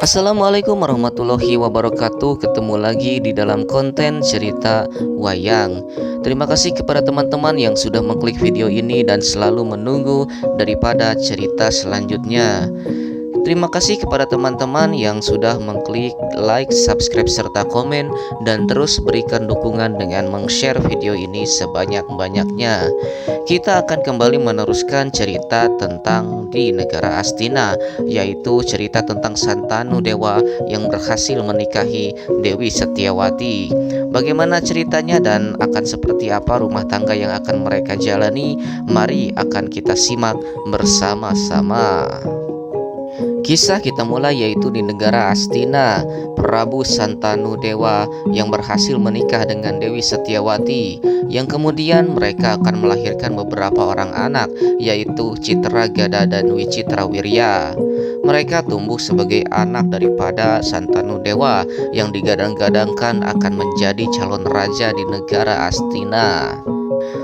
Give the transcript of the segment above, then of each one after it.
Assalamualaikum warahmatullahi wabarakatuh. Ketemu lagi di dalam konten cerita wayang. Terima kasih kepada teman-teman yang sudah mengklik video ini dan selalu menunggu daripada cerita selanjutnya. Terima kasih kepada teman-teman yang sudah mengklik like, subscribe, serta komen, dan terus berikan dukungan dengan meng-share video ini sebanyak-banyaknya. Kita akan kembali meneruskan cerita tentang di negara Astina, yaitu cerita tentang Santanu Dewa yang berhasil menikahi Dewi Setiawati. Bagaimana ceritanya dan akan seperti apa rumah tangga yang akan mereka jalani? Mari akan kita simak bersama-sama. Kisah kita mulai yaitu di negara Astina. Prabu Santanu Dewa yang berhasil menikah dengan Dewi Setiawati, yang kemudian mereka akan melahirkan beberapa orang anak, yaitu Citragada dan Wicitrawirya. Mereka tumbuh sebagai anak daripada Santanu Dewa yang digadang-gadangkan akan menjadi calon raja di negara Astina.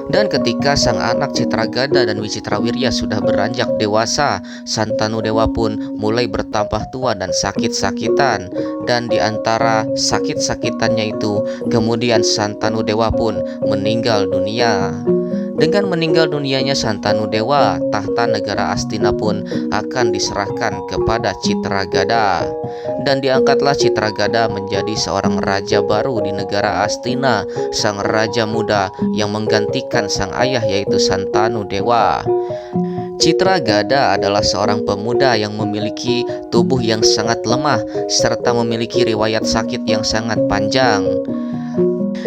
Dan ketika sang anak Citragada dan Wicitrawirya sudah beranjak dewasa, Santanu Dewa pun mulai bertambah tua dan sakit-sakitan. Dan di antara sakit-sakitannya itu, kemudian Santanu Dewa pun meninggal dunia. Dengan meninggal dunianya Santanu Dewa, tahta negara Astina pun akan diserahkan kepada Citragada. Dan diangkatlah Citragada menjadi seorang raja baru di negara Astina, sang raja muda yang menggantikan sang ayah yaitu Santanu Dewa. Citragada adalah seorang pemuda yang memiliki tubuh yang sangat lemah serta memiliki riwayat sakit yang sangat panjang.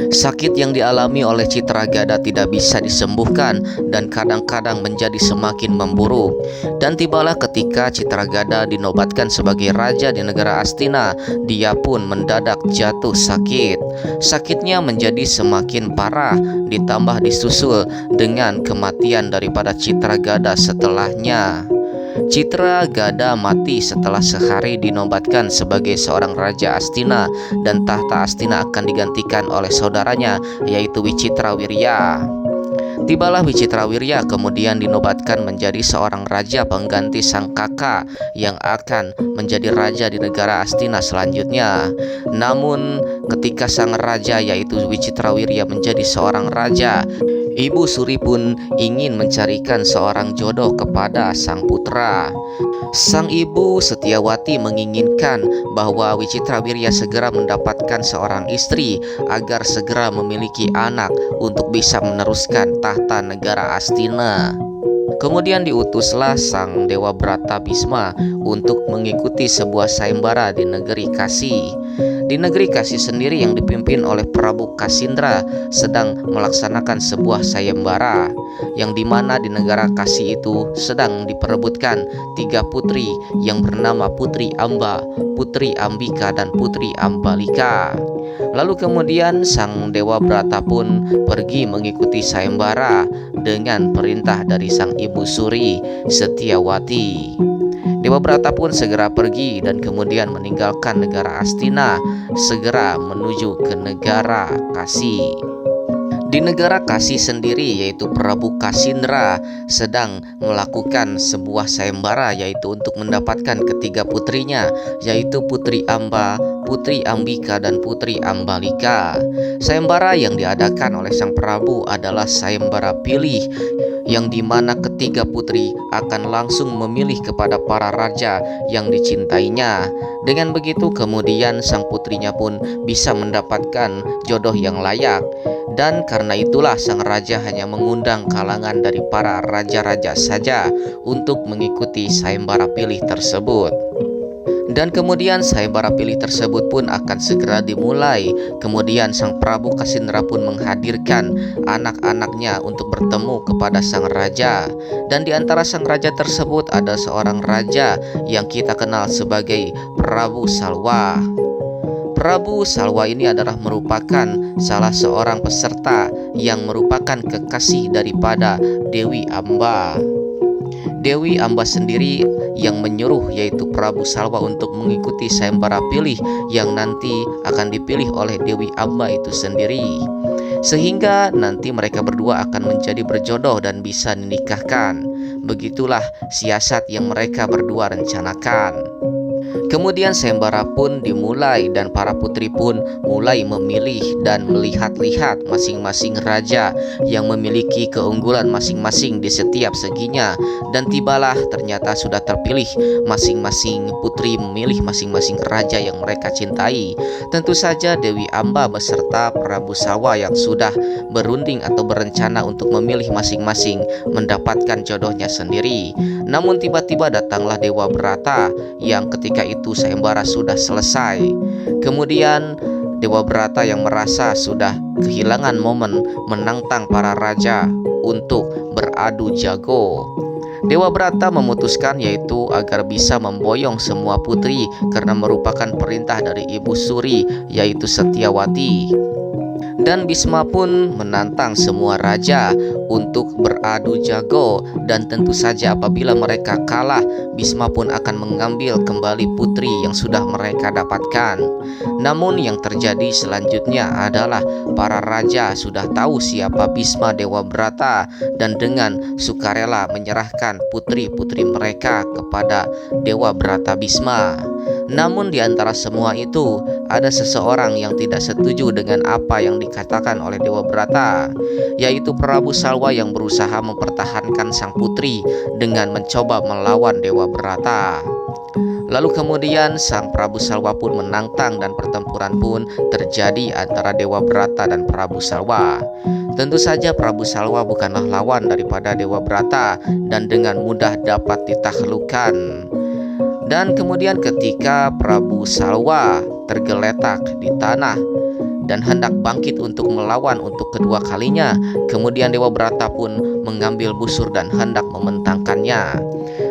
Sakit yang dialami oleh Citragada tidak bisa disembuhkan dan kadang-kadang menjadi semakin memburuk. Dan tibalah ketika Citragada dinobatkan sebagai raja di negara Astina, dia pun mendadak jatuh sakit. Sakitnya menjadi semakin parah, ditambah disusul dengan kematian daripada Citragada setelahnya. Citragada mati setelah sehari dinobatkan sebagai seorang raja Astina, dan tahta Astina akan digantikan oleh saudaranya yaitu Wicitrawirya. Tibalah Wicitrawirya kemudian dinobatkan menjadi seorang raja pengganti sang kakak yang akan menjadi raja di negara Astina selanjutnya. Namun ketika sang raja yaitu Wicitrawirya menjadi seorang raja, Ibu Suri pun ingin mencarikan seorang jodoh kepada sang putra. Sang ibu Setiawati menginginkan bahwa Wicitrawirya segera mendapatkan seorang istri agar segera memiliki anak untuk bisa meneruskan tahta negara Astina. Kemudian diutuslah sang Dewa Bratabisma untuk mengikuti sebuah sayembara di negeri Kasi. Di negeri Kasi sendiri yang dipimpin oleh Prabu Kasindra sedang melaksanakan sebuah sayembara, yang dimana di negara Kasi itu sedang diperebutkan 3 putri yang bernama Putri Amba, Putri Ambika, dan Putri Ambalika. Lalu kemudian sang Dewa Brata pun pergi mengikuti sayembara dengan perintah dari sang ibu Suri Setiawati. Dewa Brata pun segera pergi dan kemudian meninggalkan negara Astina, segera menuju ke negara Kasi. Di negara Kasi sendiri yaitu Prabu Kasindra sedang melakukan sebuah sayembara, yaitu untuk mendapatkan ketiga putrinya, yaitu Putri Amba, Putri Ambika, dan Putri Ambalika. Sayembara yang diadakan oleh sang Prabu adalah sayembara pilih, yang dimana ketiga putri akan langsung memilih kepada para raja yang dicintainya. Dengan begitu kemudian sang putrinya pun bisa mendapatkan jodoh yang layak. Dan karena itulah sang raja hanya mengundang kalangan dari para raja-raja saja untuk mengikuti sayembara pilih tersebut. Dan kemudian sayembara pilih tersebut pun akan segera dimulai. Kemudian sang Prabu Kasindra pun menghadirkan anak-anaknya untuk bertemu kepada sang raja. Dan di antara sang raja tersebut ada seorang raja yang kita kenal sebagai Prabu Salwa. Prabu Salwa ini adalah merupakan salah seorang peserta yang merupakan kekasih daripada Dewi Amba. Dewi Amba sendiri yang menyuruh yaitu Prabu Salwa untuk mengikuti sayembara pilih yang nanti akan dipilih oleh Dewi Amba itu sendiri, sehingga nanti mereka berdua akan menjadi berjodoh dan bisa dinikahkan. Begitulah siasat yang mereka berdua rencanakan. Kemudian sayembara pun dimulai dan para putri pun mulai memilih dan melihat-lihat masing-masing raja yang memiliki keunggulan masing-masing di setiap seginya. Dan tibalah ternyata sudah terpilih, masing-masing putri memilih masing-masing raja yang mereka cintai. Tentu saja Dewi Amba beserta Prabu Salwa yang sudah berunding atau berencana untuk memilih masing-masing mendapatkan jodohnya sendiri. Namun tiba-tiba datanglah Dewa Brata yang ketika itu sayembara sudah selesai. Kemudian Dewa Brata yang merasa sudah kehilangan momen menantang para raja untuk beradu jago. Dewa Brata memutuskan yaitu agar bisa memboyong semua putri karena merupakan perintah dari Ibu Suri yaitu Setyawati. Dan Bisma pun menantang semua raja untuk beradu jago, dan tentu saja apabila mereka kalah, Bisma pun akan mengambil kembali putri yang sudah mereka dapatkan. Namun yang terjadi selanjutnya adalah para raja sudah tahu siapa Bisma Dewa Brata dan dengan sukarela menyerahkan putri-putri mereka kepada Dewa Brata Bisma. Namun di antara semua itu ada seseorang yang tidak setuju dengan apa yang dikatakan oleh Dewa Brata, yaitu Prabu Salwa yang berusaha mempertahankan sang putri dengan mencoba melawan Dewa Brata. Lalu kemudian sang Prabu Salwa pun menantang dan pertempuran pun terjadi antara Dewa Brata dan Prabu Salwa. Tentu saja Prabu Salwa bukanlah lawan daripada Dewa Brata dan dengan mudah dapat ditaklukkan. Dan kemudian ketika Prabu Salwa tergeletak di tanah dan hendak bangkit untuk melawan untuk kedua kalinya, kemudian Dewa Brata pun mengambil busur dan hendak membentangkannya.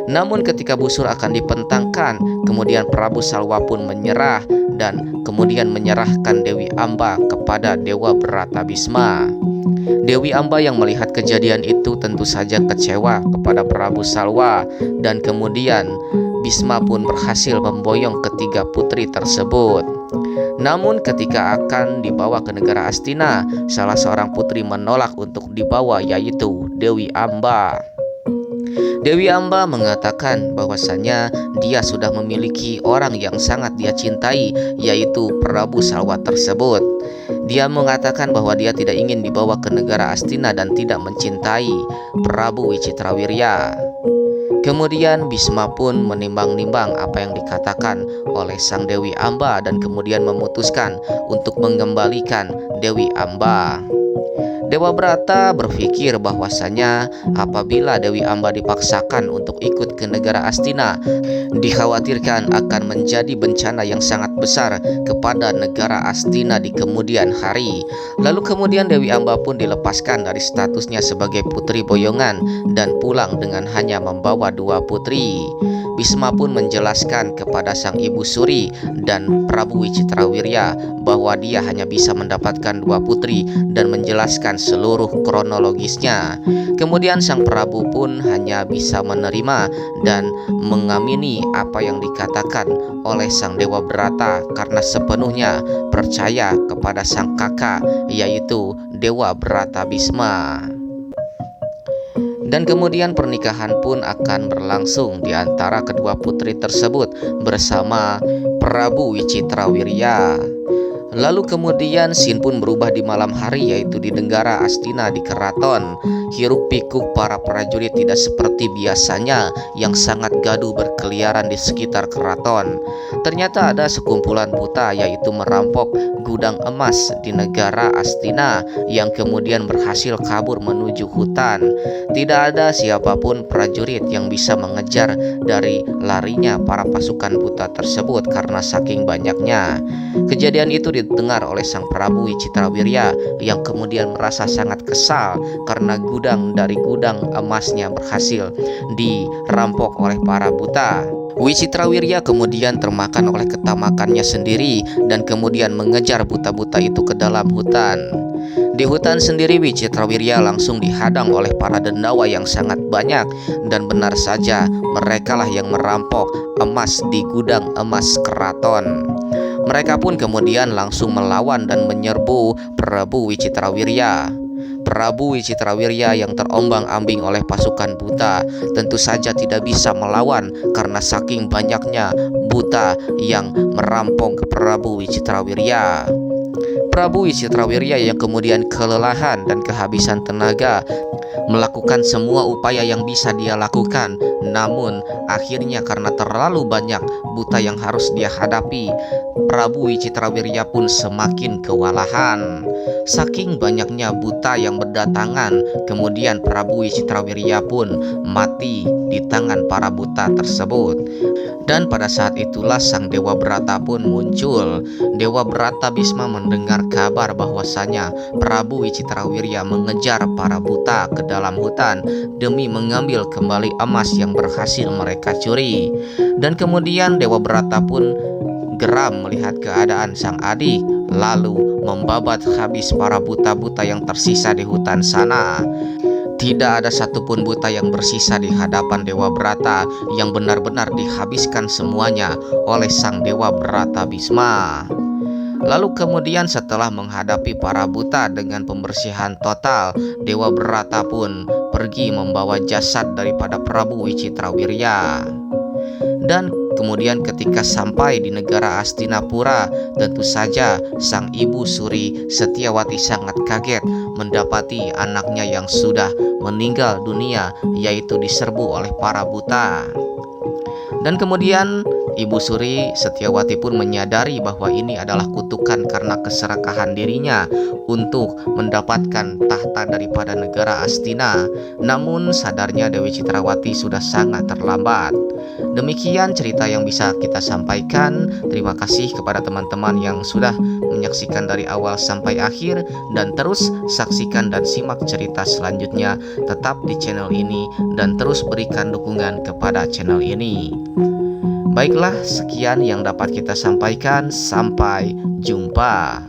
Namun ketika busur akan dibentangkan, kemudian Prabu Salwa pun menyerah dan kemudian menyerahkan Dewi Amba kepada Dewa Brata Bisma. Dewi Amba yang melihat kejadian itu tentu saja kecewa kepada Prabu Salwa, dan kemudian Bisma pun berhasil memboyong ketiga putri tersebut. Namun ketika akan dibawa ke negara Astina, salah seorang putri menolak untuk dibawa, yaitu Dewi Amba. Dewi Amba mengatakan bahwasanya dia sudah memiliki orang yang sangat dia cintai, yaitu Prabu Salwa tersebut. Dia mengatakan bahwa dia tidak ingin dibawa ke negara Astina dan tidak mencintai Prabu Wicitrawirya. Kemudian Bisma pun menimbang-nimbang apa yang dikatakan oleh sang Dewi Amba dan kemudian memutuskan untuk mengembalikan Dewi Amba. Dewa Brata berpikir bahwasanya apabila Dewi Amba dipaksakan untuk ikut ke negara Astina, dikhawatirkan akan menjadi bencana yang sangat besar kepada negara Astina di kemudian hari. Lalu kemudian Dewi Amba pun dilepaskan dari statusnya sebagai putri boyongan dan pulang dengan hanya membawa 2 putri. Bisma pun menjelaskan kepada sang Ibu Suri dan Prabu Wicitrawirya bahwa dia hanya bisa mendapatkan 2 putri dan menjelaskan seluruh kronologisnya. Kemudian sang Prabu pun hanya bisa menerima dan mengamini apa yang dikatakan oleh sang Dewa Brata karena sepenuhnya percaya kepada sang kakak, yaitu Dewa Brata Bisma. Dan kemudian pernikahan pun akan berlangsung di antara kedua putri tersebut bersama Prabu Wicitrawirya. Lalu kemudian scene pun berubah di malam hari, yaitu di negara Astina di keraton. Hiruk pikuk para prajurit tidak seperti biasanya yang sangat gaduh berkeliaran di sekitar keraton. Ternyata ada sekumpulan buta yaitu merampok gudang emas di negara Astina yang kemudian berhasil kabur menuju hutan. Tidak ada siapapun prajurit yang bisa mengejar dari larinya para pasukan buta tersebut karena saking banyaknya. Kejadian itu didengar oleh sang Prabu Wicitrawirya yang kemudian merasa sangat kesal karena gudang dari gudang emasnya berhasil dirampok oleh para buta. Wicitrawirya kemudian termakan oleh ketamakannya sendiri dan kemudian mengejar buta-buta itu ke dalam hutan. Di hutan sendiri Wicitrawirya langsung dihadang oleh para dendawa yang sangat banyak, dan benar saja merekalah yang merampok emas di gudang emas keraton. Mereka pun kemudian langsung melawan dan menyerbu Prabu Wicitrawirya. Prabu Wicitrawirya yang terombang-ambing oleh pasukan buta tentu saja tidak bisa melawan karena saking banyaknya buta yang merampok Prabu Wicitrawirya. Prabu Wicitrawirya yang kemudian kelelahan dan kehabisan tenaga melakukan semua upaya yang bisa dia lakukan, namun akhirnya karena terlalu banyak buta yang harus dia hadapi, Prabu Wicitrawirya pun semakin kewalahan. Saking banyaknya buta yang berdatangan, kemudian Prabu Wicitrawirya pun mati di tangan para buta tersebut. Dan pada saat itulah sang Dewa Brata pun muncul. Dewa Brata Bisma mendengar kabar bahwasanya Prabu Wicitrawirya mengejar para buta ke dalam hutan demi mengambil kembali emas yang berhasil mereka curi. Dan kemudian Dewa Brata pun geram melihat keadaan sang adik, lalu membabat habis para buta-buta yang tersisa di hutan sana. Tidak ada satupun buta yang bersisa di hadapan Dewa Brata, yang benar-benar dihabiskan semuanya oleh sang Dewa Brata Bisma. Lalu kemudian setelah menghadapi para buta dengan pembersihan total, Dewa Brata pun pergi membawa jasad daripada Prabu Wicitrawirya. Dan kemudian ketika sampai di negara Astinapura, tentu saja sang ibu Suri Setyawati sangat kaget mendapati anaknya yang sudah meninggal dunia, yaitu diserbu oleh para buta. Dan kemudian Ibu Suri Setyawati pun menyadari bahwa ini adalah kutukan karena keserakahan dirinya untuk mendapatkan tahta daripada negara Astina. Namun sadarnya Dewi Citrawati sudah sangat terlambat. Demikian cerita yang bisa kita sampaikan. Terima kasih kepada teman-teman yang sudah menyaksikan dari awal sampai akhir, dan terus saksikan dan simak cerita selanjutnya tetap di channel ini, dan terus berikan dukungan kepada channel ini. Baiklah, sekian yang dapat kita sampaikan. Sampai jumpa.